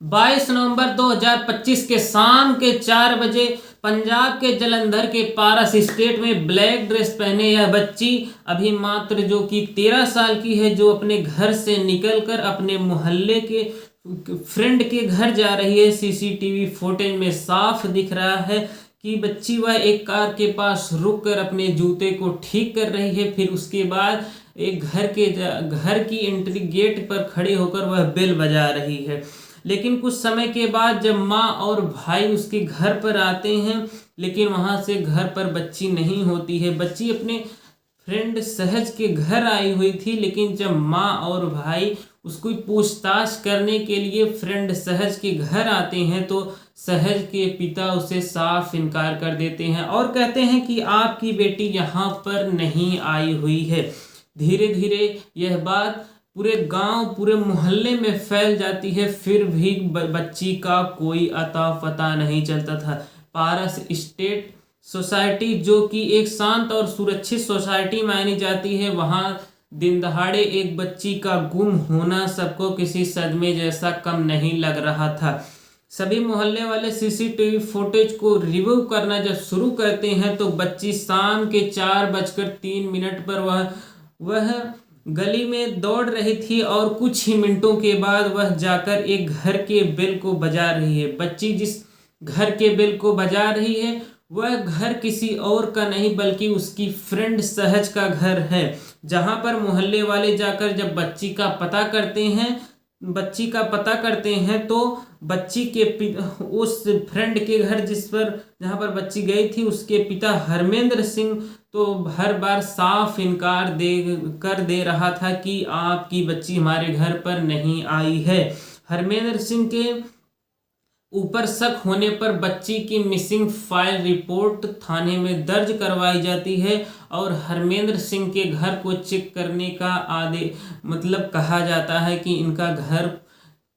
22 नवंबर 2025 के शाम के 4 बजे पंजाब के जलंधर के पारस स्टेट में ब्लैक ड्रेस पहने यह बच्ची अभी मात्र जो कि 13 साल की है, जो अपने घर से निकलकर अपने मोहल्ले के फ्रेंड के घर जा रही है। सीसीटीवी फुटेज में साफ दिख रहा है कि बच्ची वह एक कार के पास रुककर अपने जूते को ठीक कर रही है। फिर उसके बाद एक घर की एंट्री गेट पर खड़े होकर वह बेल बजा रही है। लेकिन कुछ समय के बाद जब माँ और भाई उसके घर पर आते हैं, लेकिन वहां से घर पर बच्ची नहीं होती है। बच्ची अपने फ्रेंड सहज के घर आई हुई थी, लेकिन जब माँ और भाई उसको पूछताछ करने के लिए फ्रेंड सहज के घर आते हैं तो सहज के पिता उसे साफ इनकार कर देते हैं और कहते हैं कि आपकी बेटी यहाँ पर नहीं आई हुई है। धीरे धीरे यह बात पूरे गांव, पूरे मोहल्ले में फैल जाती है, फिर भी बच्ची का कोई अता पता नहीं चलता था। पारस स्टेट सोसाइटी, जो कि एक शांत और सुरक्षित सोसाइटी मानी जाती है, वहां दिन दहाड़े एक बच्ची का गुम होना सबको किसी सदमे जैसा कम नहीं लग रहा था। सभी मोहल्ले वाले सीसीटीवी फुटेज को रिव्यू करना जब शुरू करते हैं तो बच्ची शाम के 4:03 पर वह गली में दौड़ रही थी और कुछ ही मिनटों के बाद वह जाकर एक घर के बेल को बजा रही है। बच्ची जिस घर के बेल को बजा रही है वह घर किसी और का नहीं बल्कि उसकी फ्रेंड सहज का घर है, जहां पर मोहल्ले वाले जाकर जब बच्ची का पता करते हैं तो बच्ची के उस फ्रेंड के घर जहां पर बच्ची गई थी, उसके पिता हरमेंद्र सिंह तो हर बार साफ इनकार कर दे रहा था कि आपकी बच्ची हमारे घर पर नहीं आई है। हरमेंद्र सिंह के ऊपर शक होने पर बच्ची की मिसिंग फाइल रिपोर्ट थाने में दर्ज करवाई जाती है और हरमेंद्र सिंह के घर को चेक करने का कहा जाता है कि इनका घर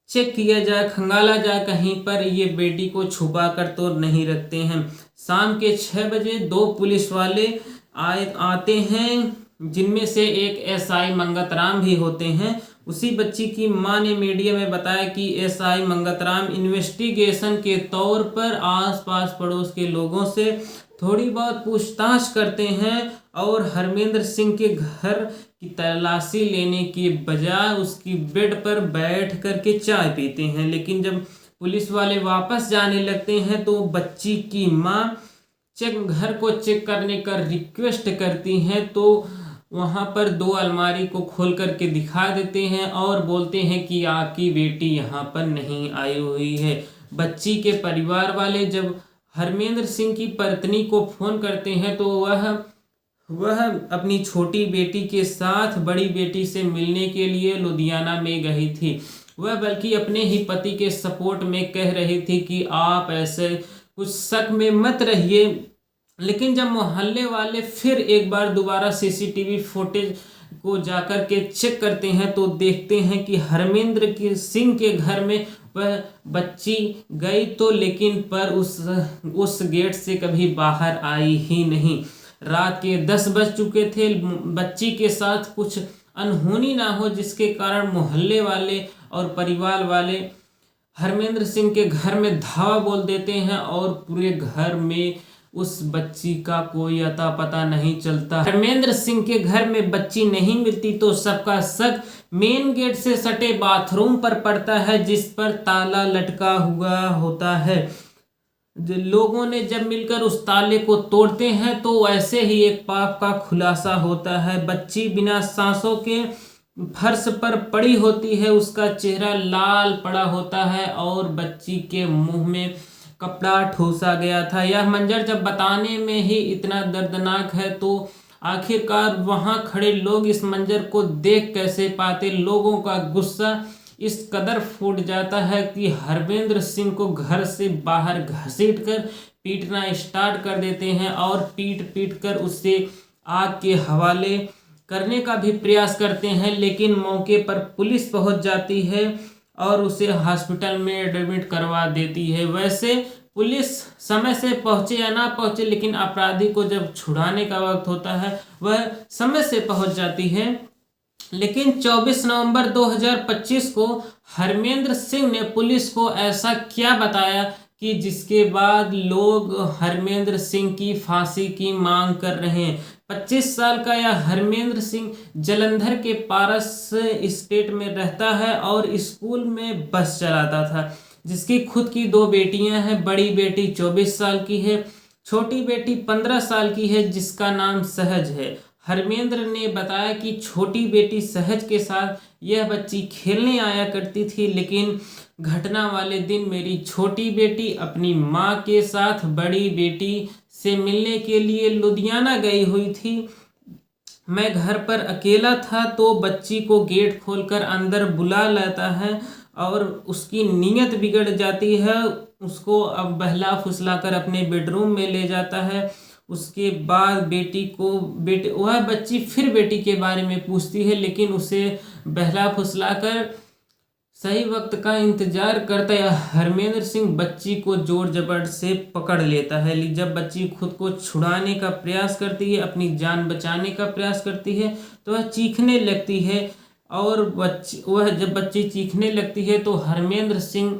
चेक किया जाए, खंगाला जाए, कहीं पर ये बेटी को छुपा कर तो नहीं रखते हैं। शाम के 6 बजे 2 पुलिस वाले आते हैं, जिनमें से एक एसआई मंगतराम भी होते हैं। उसी बच्ची की मां ने मीडिया में बताया कि एसआई मंगतराम इन्वेस्टिगेशन के तौर पर आसपास पड़ोस के लोगों से थोड़ी बहुत पूछताछ करते हैं और हरमेंद्र सिंह के घर की तलाशी लेने के बजाय उसकी बेड पर बैठ करके चाय पीते हैं। लेकिन जब पुलिस वाले वापस जाने लगते हैं तो बच्ची की मां घर को चेक करने का रिक्वेस्ट करती हैं, तो वहां पर 2 अलमारी को खोल करके दिखा देते हैं और बोलते हैं कि आपकी बेटी यहाँ पर नहीं आई हुई है। बच्ची के परिवार वाले जब हरमेंद्र सिंह की पत्नी को फोन करते हैं तो वह अपनी छोटी बेटी के साथ बड़ी बेटी से मिलने के लिए लुधियाना में गई थी। वह बल्कि अपने ही पति के सपोर्ट में कह रही थी कि आप ऐसे कुछ शक में मत रहिए। लेकिन जब मोहल्ले वाले फिर एक बार दोबारा सीसीटीवी फुटेज को जाकर के चेक करते हैं तो देखते हैं कि हरमेंद्र सिंह के घर में वह बच्ची गई तो लेकिन पर उस गेट से कभी बाहर आई ही नहीं। रात के 10 बज चुके थे। बच्ची के साथ कुछ अनहोनी ना हो जिसके कारण मोहल्ले वाले और परिवार वाले हरमेंद्र सिंह के घर में धावा बोल देते हैं और पूरे घर में उस बच्ची का कोई अता पता नहीं चलता। हरमेंद्र सिंह के घर में बच्ची नहीं मिलती तो सबका शक मेन गेट से सटे बाथरूम पर पड़ता है, जिस पर ताला लटका हुआ होता है। लोगों ने जब मिलकर उस ताले को तोड़ते हैं तो ऐसे ही एक पाप का खुलासा होता है। बच्ची बिना सांसों के फर्श पर पड़ी होती है, उसका चेहरा लाल पड़ा होता है और बच्ची के मुंह में कपड़ा ठूसा गया था। यह मंजर जब बताने में ही इतना दर्दनाक है तो आखिरकार वहां खड़े लोग इस मंजर को देख कैसे पाते। लोगों का गुस्सा इस कदर फूट जाता है कि हरमेंद्र सिंह को घर से बाहर घसीटकर पीटना स्टार्ट कर देते हैं और पीट कर उससे आग के हवाले करने का भी प्रयास करते हैं। लेकिन मौके पर पुलिस पहुंच जाती है और उसे हॉस्पिटल में एडमिट करवा देती है। वैसे पुलिस समय से पहुंचे या ना पहुंचे, लेकिन अपराधी को जब छुड़ाने का वक्त होता है वह समय से पहुंच जाती है। लेकिन 24 नवंबर 2025 को हरमेंद्र सिंह ने पुलिस को ऐसा क्या बताया कि जिसके बाद लोग हरमेंद्र सिंह की फांसी की मांग कर रहे हैं। 25 साल का यह हरमेंद्र सिंह जलंधर के पारस स्टेट में रहता है और स्कूल में बस चलाता था। जिसकी खुद की 2 बेटियां हैं। बड़ी बेटी 24 साल की है, छोटी बेटी 15 साल की है, जिसका नाम सहज है। हरमेंद्र ने बताया कि छोटी बेटी सहज के साथ यह बच्ची खेलने आया करती थी, लेकिन घटना वाले दिन मेरी छोटी बेटी अपनी माँ के साथ बड़ी बेटी से मिलने के लिए लुधियाना गई हुई थी। मैं घर पर अकेला था तो बच्ची को गेट खोलकर अंदर बुला लेता है और उसकी नीयत बिगड़ जाती है। उसको अब बहला फुसला कर अपने बेडरूम में ले जाता है। उसके बाद वह बच्ची फिर बेटी के बारे में पूछती है, लेकिन उसे बहला फुसला कर सही वक्त का इंतजार करता है हरमेंद्र सिंह बच्ची को जोर जबर से पकड़ लेता है। जब बच्ची खुद को छुड़ाने का प्रयास करती है, अपनी जान बचाने का प्रयास करती है, तो वह चीखने लगती है। और जब बच्ची चीखने लगती है तो हरमेंद्र सिंह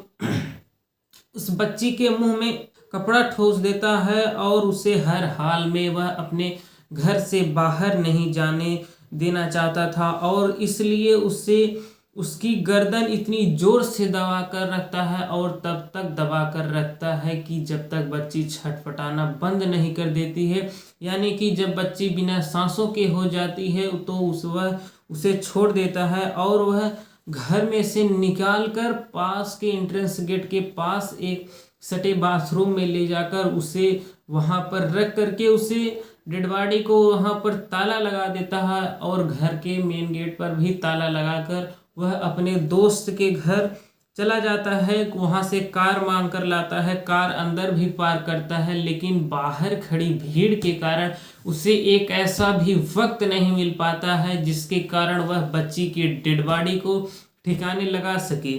उस बच्ची के मुंह में कपड़ा ठोस देता है और उसे हर हाल में वह अपने घर से बाहर नहीं जाने देना चाहता था, और इसलिए उसे उसकी गर्दन इतनी जोर से दबा कर रखता है और तब तक दबा कर रखता है कि जब तक बच्ची छटपटाना बंद नहीं कर देती है। यानी कि जब बच्ची बिना सांसों के हो जाती है तो वह उसे छोड़ देता है और वह घर में से निकाल कर पास के एंट्रेंस गेट के पास एक सटे बाथरूम में ले जाकर उसे वहां पर रख करके उसे डेड बॉडी को वहां पर ताला लगा देता है और घर के मेन गेट पर भी ताला लगाकर वह अपने दोस्त के घर चला जाता है। वहां से कार मांग कर लाता है, कार अंदर भी पार्क करता है, लेकिन बाहर खड़ी भीड़ के कारण उसे एक ऐसा भी वक्त नहीं मिल पाता है जिसके कारण वह बच्ची की डेड बॉडी को ठिकाने लगा सके।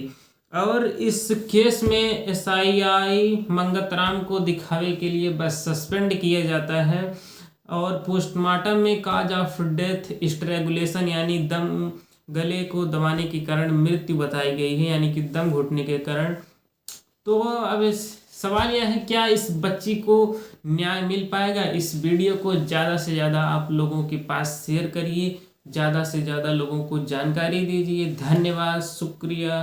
और इस केस में SII मंगतराम को दिखावे के लिए बस सस्पेंड किया जाता है और पोस्टमार्टम में काज ऑफ डेथ स्ट्रेगुलेशन यानी दम गले को दबाने के कारण मृत्यु बताई गई है, यानी कि दम घुटने के कारण। तो अब सवाल यह है, क्या इस बच्ची को न्याय मिल पाएगा? इस वीडियो को ज़्यादा से ज़्यादा आप लोगों के पास शेयर करिए, ज़्यादा से ज़्यादा लोगों को जानकारी दीजिए। धन्यवाद, शुक्रिया।